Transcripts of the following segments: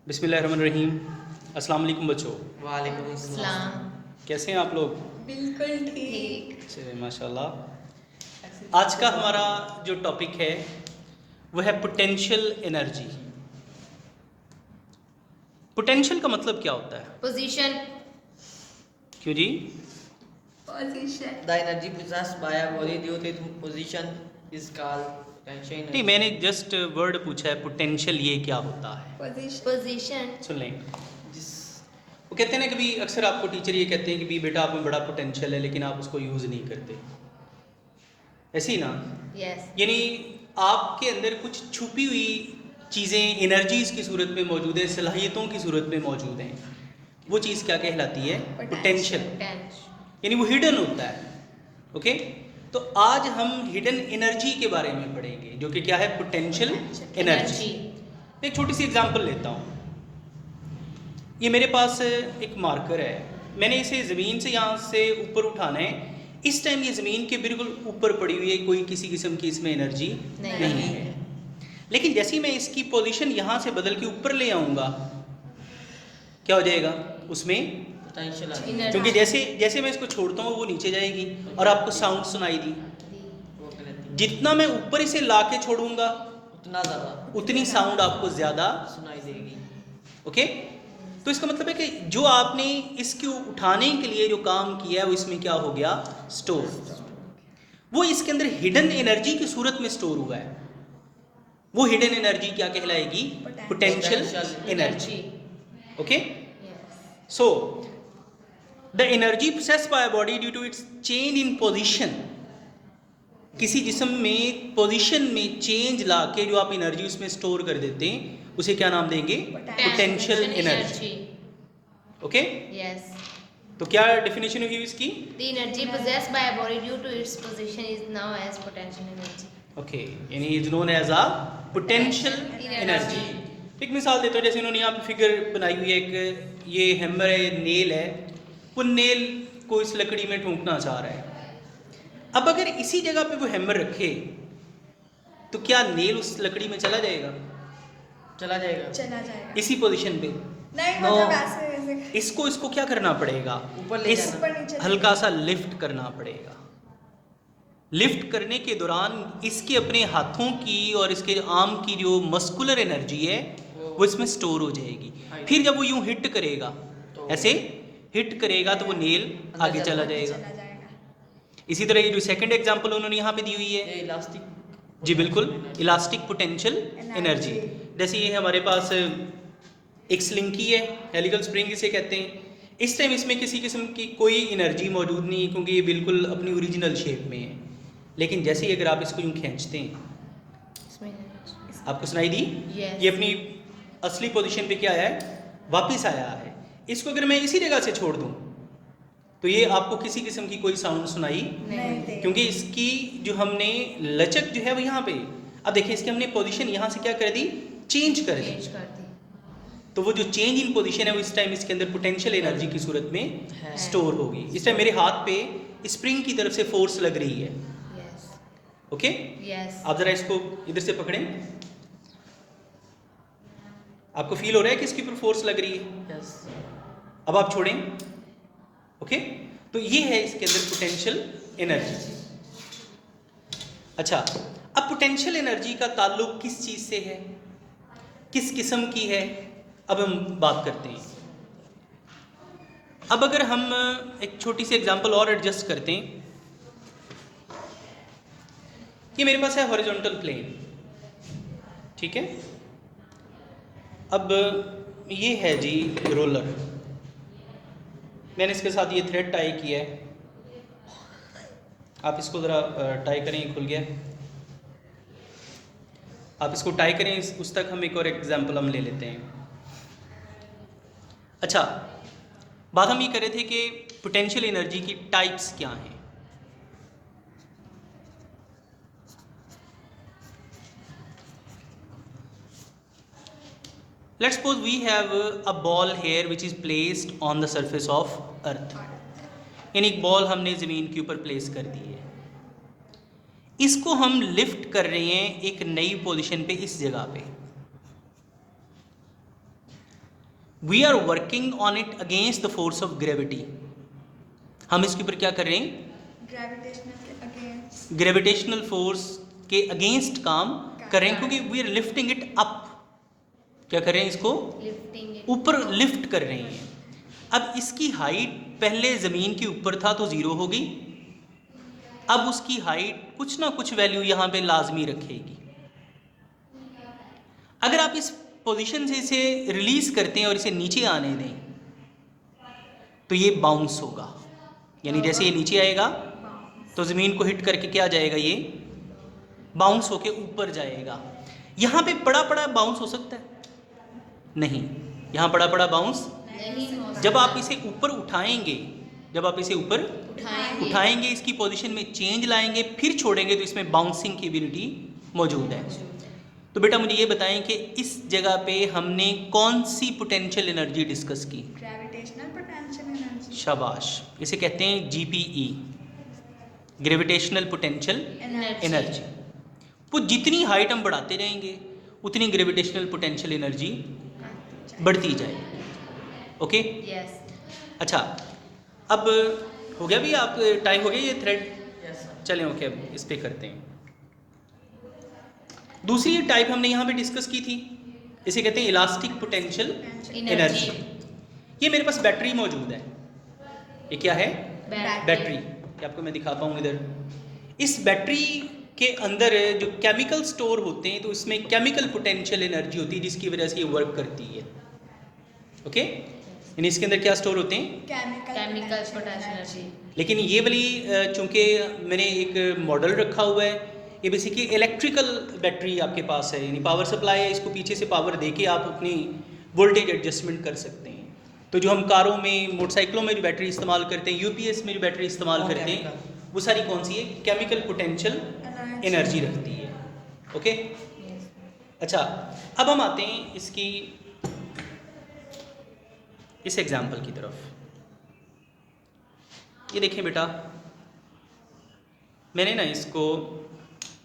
बिस्मिल्लाहिर्रहमानिर्रहीम। अस्सलाम वालेकुम बच्चों, वालेकुम अस्सलाम। कैसे हैं आप लोग? बिल्कुल ठीक। अच्छे, माशाल्लाह। आज का हमारा जो टॉपिक है वो है पोटेंशियल एनर्जी। पोटेंशियल का मतलब क्या होता है? पोजीशन। क्यों जी? Position. The energy possessed by a body due to its position is called potential energy. नहीं, मैंने जस्ट वर्ड पूछा है, पोटेंशियल ये क्या होता है? पोजीशन। पोजीशन। सुन लें, जिस वो कहते हैं ना, कभी अक्सर आपको टीचर ये कहते हैं कि भी बेटा आप में बड़ा पोटेंशियल है लेकिन आप उसको यूज़ नहीं करते, ऐसे ही ना? यस। यानी आपके अंदर कुछ छुपी हुई चीज़ें एनर्जीज़ की सूरत में मौजूद है, सलाहियतों की सूरत में मौजूद हैं। वो चीज़ क्या कहलाती है? पोटेंशियल। यानी वो हिडन होता है। ओके, तो आज हम हिडन एनर्जी के बारे में पढ़ेंगे, जो कि क्या है? Potential energy. एक छोटी सी एग्जांपल लेता हूँ। ये मेरे पास एक मार्कर है, मैंने इसे ज़मीन से यहाँ से ऊपर उठाना है। इस टाइम ये ज़मीन के बिल्कुल ऊपर पड़ी हुई है, कोई किसी किस्म की इसमें एनर्जी नहीं है। लेकिन जैसे ही मैं इसकी पोजीशन यहाँ से बदल के ऊपर ले आऊँगा, क्या हो जाएगा उसमें? Potential Energy. क्योंकि जैसे जैसे मैं इसको छोड़ता हूँ वो नीचे जाएगी और आपको साउंड सुनाई दी। वो कहती जितना मैं ऊपर इसे ला के छोड़ूंगा उतना ज़्यादा उतनी साउंड आपको ज़्यादा। सुनाई देगी। ओके, तो इसका मतलब है कि जो आपने इसको उठाने के लिए जो काम किया है वो इसमें क्या हो गया? स्टोर। वो इसके अंदर हिडन एनर्जी की सूरत में स्टोर हुआ है। वो हिडन एनर्जी क्या कहलाएगी? Potential energy. Okay, so the energy possessed by body due to its change in position. किसी जिस्म में पोजीशन में चेंज ला के जो आप एनर्जी उसमें स्टोर कर देते हैं उसे क्या नाम देंगे? Potential energy. Okay, yes. तो क्या डेफिनेशन हुई इसकी? The energy possessed by a body due to its position is now as potential energy. Okay, यानी is known as a potential energy. एक मिसाल देता हूँ, जैसे इन्होंने यहाँ पे फिगर बनाई हुई है, एक ये हैमर है, नेल है, वो नेल को इस लकड़ी में ठोंकना चाह रहा है। अब अगर इसी जगह पे वो हैमर रखे तो क्या नेल उस लकड़ी में चला जाएगा? चला जाएगा। चला जाएगा। इसी पोजीशन पे? नहीं, No. मतलब ऐसे इसको क्या करना पड़ेगा? ऊपर ले इस जाना। ऊपर नीचे हल्का सा लिफ्ट करना पड़ेगा। लिफ्ट करने के दौरान इसके अपने हाथों की और इसके आर्म की जो मस्कुलर एनर्जी है वो इसमें स्टोर हो जाएगी। फिर जब वो यूं हिट करेगा, तो ऐसे हिट करेगा तो वो नेल अंदर आगे चला जाएगा। चला जाएगा। इसी तरह ये जो सेकंड एग्जांपल उन्होंने यहाँ पे दी हुई ये है, इलास्टिक। जी बिल्कुल, इलास्टिक पोटेंशियल एनर्जी। जैसे ये हमारे पास एक स्लिंकी है, हेलिकल स्प्रिंग इसे कहते हैं। इस टाइम इसमें किसी किस्म की कोई एनर्जी मौजूद नहीं, क्योंकि ये बिल्कुल अपनी ओरिजिनल शेप में है। लेकिन जैसे ही अगर आप इसको यूँ खींचते हैं, इसमें energy. आपको सुनाई दी? Yes. ये अपनी असली पोजीशन पे क्या आया है? वापस आया है। इसको अगर मैं इसी जगह से छोड़ दूँ तो ये आपको किसी किस्म की कोई साउंड सुनाई, नहीं दे। क्योंकि इसकी जो हमने लचक जो है वो यहाँ पे, अब देखिए इसकी हमने पोजीशन यहाँ से क्या कर दी? चेंज कर दी। Change कर दी। तो वो जो चेंज इन पोजीशन है वो इस टाइम इसके अंदर पोटेंशियल एनर्जी की सूरत में है। स्टोर होगी। इस टाइम मेरे हाथ पे स्प्रिंग की तरफ से फोर्स लग रही है। यस। Okay, yes. आप जरा इसको इधर से पकड़ें, आपको फील हो रहा है कि इसके ऊपर फोर्स लग रही है? यस। अब आप छोड़ें। ओके, तो ये है इसके अंदर पोटेंशियल एनर्जी। अच्छा, अब पोटेंशियल एनर्जी का ताल्लुक किस चीज़ से है, किस किस्म की है, अब हम बात करते हैं। अब अगर हम एक छोटी सी एग्जांपल और एडजस्ट करते हैं, ये मेरे पास है हॉरिजॉन्टल प्लेन, ठीक है। अब ये है जी रोलर, मैंने इसके साथ ये थ्रेड टाई किया है। आप इसको ज़रा टाई करें, ये खुल गया है। आप इसको टाई करें, उस तक हम एक और एग्जांपल हम ले लेते हैं। अच्छा, बात हम ये कर रहे थे कि पोटेंशियल एनर्जी की टाइप्स क्या हैं। Let's suppose we have a ball here which is placed on the surface of earth. यानी एक बॉल हमने ज़मीन के ऊपर प्लेस कर दी है। इसको हम लिफ्ट कर रहे हैं एक नई पोजीशन पे, इस जगह पे। We are working on it against the force of gravity. हम इसके ऊपर क्या कर रहे हैं? ग्रेविटेशनल के अगेंस्ट। ग्रेविटेशनल फोर्स के अगेंस्ट काम कर रहे हैं, क्योंकि we are lifting it up. क्या कर रहे हैं? इसको Lifting it. ऊपर लिफ्ट कर रहे हैं। अब इसकी हाइट पहले ज़मीन के ऊपर था तो ज़ीरो हो गई, अब उसकी हाइट कुछ ना कुछ वैल्यू यहाँ पे लाजमी रखेगी। अगर आप इस पोजीशन से इसे रिलीज करते हैं और इसे नीचे आने दें तो ये बाउंस होगा, यानी जैसे ये नीचे आएगा तो ज़मीन को हिट करके क्या जाएगा? ये बाउंस होके ऊपर जाएगा। यहाँ पे बड़ा बड़ा बाउंस हो सकता है? नहीं, यहाँ बड़ा बड़ा बाउंस नहीं हो जब आप इसे ऊपर उठाएंगे, जब आप इसे ऊपर उठाएंगे उठाएंगे, इसकी पोजीशन में चेंज लाएंगे, फिर छोड़ेंगे, तो इसमें बाउंसिंग की एबिलिटी मौजूद है। तो बेटा मुझे ये बताएं कि इस जगह पे हमने कौन सी पोटेंशियल एनर्जी डिस्कस की? Gravitational potential energy. शाबाश, इसे कहते हैं जीपीई, ग्रेविटेशनल पोटेंशियल एनर्जी। वो जितनी हाइट हम बढ़ाते रहेंगे उतनी ग्रेविटेशनल पोटेंशियल एनर्जी बढ़ती जाएगी। Okay, yes. अच्छा, अब हो गया भी, आप टाइम हो गया ये थ्रेड? Yes, sir. चलें ओके, अब इस पे करते हैं। दूसरी टाइप हमने यहाँ पे डिस्कस की थी, इसे कहते हैं इलास्टिक पोटेंशियल एनर्जी। ये मेरे पास बैटरी मौजूद है, ये क्या है? बैटरी। ये आपको मैं दिखाता हूँ इधर। इस बैटरी के अंदर जो केमिकल स्टोर होते हैं तो इसमें केमिकल पोटेंशियल एनर्जी होती है जिसकी वजह से ये वर्क करती है। ओके, यानी इसके अंदर क्या स्टोर होते हैं? Chemical potential energy. लेकिन ये वाली चूंकि मैंने एक मॉडल रखा हुआ है, ये बेसिकली इलेक्ट्रिकल बैटरी आपके पास है, यानी पावर सप्लाई है, इसको पीछे से पावर देके आप अपनी वोल्टेज एडजस्टमेंट कर सकते हैं। तो जो हम कारों में, मोटरसाइकिलों में जो बैटरी इस्तेमाल करते हैं, यूपीएस में जो बैटरी इस्तेमाल वो करते हैं, chemical। वो सारी कौन सी है? केमिकल पोटेंशियल एनर्जी रखती है। ओके, अच्छा, अब हम आते हैं इसकी इस एग्जाम्पल की तरफ। ये देखें बेटा, मैंने ना इसको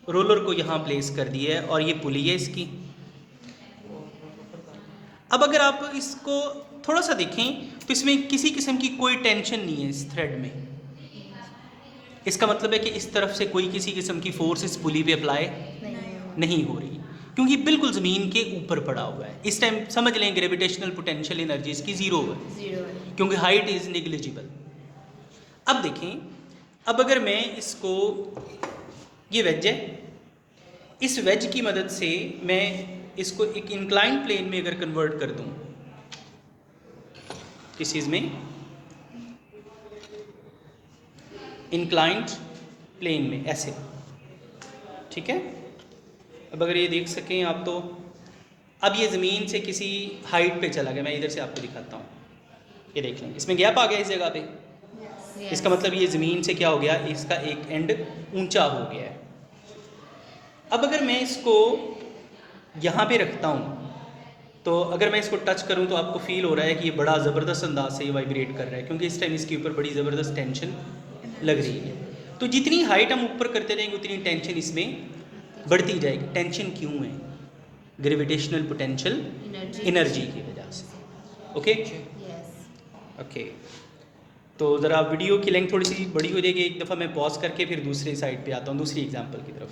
रोलर को यहाँ प्लेस कर दिया है और ये पुली है इसकी। अब अगर आप इसको थोड़ा सा देखें तो इसमें किसी किस्म की कोई टेंशन नहीं है इस थ्रेड में। इसका मतलब है कि इस तरफ से कोई किसी किस्म की फोर्स इस पुली पे अप्लाई नहीं हो रही, क्योंकि बिल्कुल ज़मीन के ऊपर पड़ा हुआ है। इस टाइम समझ लें ग्रेविटेशनल पोटेंशियल एनर्जी इसकी ज़ीरो है, क्योंकि हाइट इज़ नेग्लिजिबल। अब देखें, अब अगर मैं इसको, ये वेज है, इस वेज की मदद से मैं इसको एक इंक्लाइंड प्लेन में अगर कन्वर्ट कर दूं, किस चीज़ में? इंक्लाइंड प्लेन में, ऐसे, ठीक है। अब अगर ये देख सकें आप तो, अब ये ज़मीन से किसी हाइट पे चला गया। मैं इधर से आपको दिखाता हूँ, ये देख लें, इसमें गैप आ गया इस जगह पे। इसका मतलब ये ज़मीन से क्या हो गया? इसका एक एंड ऊंचा हो गया है। अब अगर मैं इसको यहाँ पे रखता हूँ तो अगर मैं इसको टच करूँ तो आपको फील हो रहा है कि ये बड़ा ज़बरदस्त अंदाज से ये वाइब्रेट कर रहा है, क्योंकि इस टाइम इसके ऊपर बड़ी ज़बरदस्त टेंशन लग रही है। तो जितनी हाइट हम ऊपर करते रहेंगे उतनी टेंशन इसमें बढ़ती जाएगी। टेंशन क्यों है? ग्रेविटेशनल पोटेंशियल एनर्जी की वजह से। ओके ओके, तो ज़रा वीडियो की लेंथ थोड़ी सी बड़ी हो जाएगी, एक दफ़ा मैं पॉज करके फिर दूसरी साइड पे आता हूँ, दूसरी एग्जांपल की तरफ।